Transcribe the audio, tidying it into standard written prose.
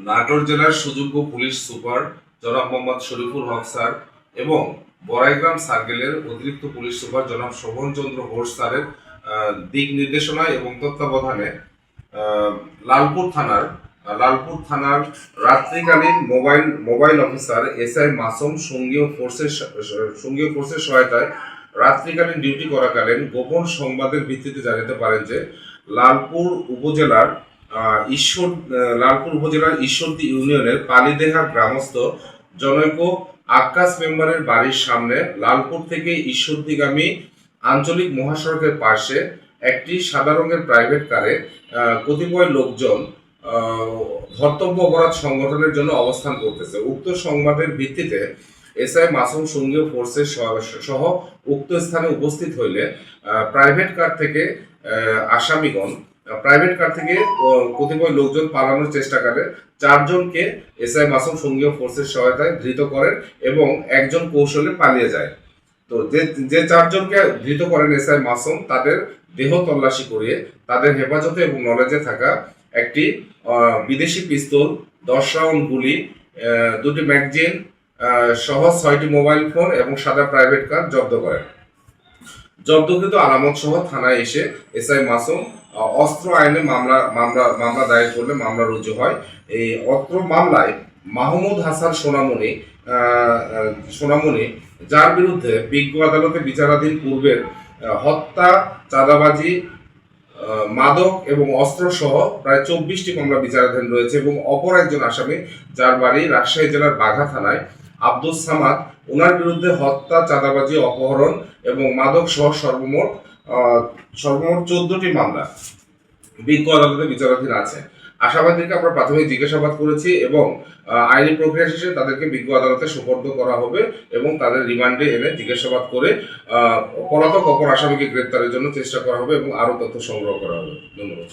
নাটোর জেলার সুযোগ্য police super জনাব মোহাম্মদ শরীফুল হক স্যার এবং বড়াইগ্রাম সার্কেলের অতিরিক্ত পুলিশ সুপার জনাব শোভনচন্দ্র ঘোষ স্যারের দিক নির্দেশনা এবং তত্ত্বাবধানে লালপুর থানার রাত্রিকালীন মোবাইল অফিসার এসআই মাসুম সঙ্গীয় ফোর্সের সহায়তায় রাত্রিকালীন ডিউটি করাকালীন গোপন সংবাদের ভিত্তিতে জানাতে পারেন যে লালপুর উপজেলার ঈশ্বরদী ইউনিয়নের পালিদেহা গ্রামস্থ জনৈক আক্কাস মেম্বারের বাড়ির সামনে লালপুর থেকে ঈশ্বরদীগামী আঞ্চলিক মহাসড়কের পাশে একটি সাদা রঙের প্রাইভেট কারে কতিপয় লোকজন ধর্তব্য অপরাধ সংগঠনের জন্য অবস্থান করতেছে। উক্ত সংবাদের ভিত্তিতে এসআই মাসুম সঙ্গীয় ফোর্সের সহ উক্ত স্থানে উপস্থিত হইলে প্রাইভেট কার থেকে কতিপয় লোকজন পালানোর চেষ্টা করে। 4 জনকে এসআই মাসুম সঙ্গীয় ফোর্সের সহায়তায় ধৃত করেন এবং একজন কৌশলে পালিয়ে যায়। তো যে 4 জনকে ধৃত করেন এসআই মাসুম, তাদের দেহ তল্লাশি করিয়ে তাদের হেফাজতে এবং নলেজে থাকা একটি বিদেশি পিস্তল, 10 রাউন্ড গুলি, 2টি ম্যাগাজিন সহ 6টি মোবাইল ফোন এবং সাদা প্রাইভেট কার জব্দ করেন। জব্দকৃত আলামত সহ থানায় এসে এসআই মাসুম অস্ত্র আইনে মামলা দায়ের করলে মামলা রুজু হয়। এই অস্ত্র মামলায় মাহমুদ হাসান সোনামণি, যার বিরুদ্ধে বিজ্ঞ আদালতে বিচারাধীন পূর্বের হত্যা, চাঁদাবাজি, মাদক এবং অস্ত্র সহ প্রায় 24টি মামলা বিচারাধীন রয়েছে এবং অপর একজন আসামি, যার বাড়ি রাজশাহী জেলার বাঘা থানায়, আব্দুস সামাদ, ওনার বিরুদ্ধে হত্যা, চাঁদাবাজি, অপহরণ এবং মাদক সহ সর্বমোট 14টি মামলা বিজ্ঞ আদালতে বিচারাধীন আছে। আসামিদেরকে আমরা প্রাথমিক জিজ্ঞাসাবাদ করেছি এবং আইনি প্রক্রিয়া শেষে তাদেরকে বিজ্ঞ আদালতে সোপর্দ করা হবে এবং তাদের রিমান্ডে এনে জিজ্ঞাসাবাদ করে পলাতক অপর আসামিকে গ্রেপ্তারের জন্য চেষ্টা করা হবে এবং আরও তথ্য সংগ্রহ করা হবে। ধন্যবাদ।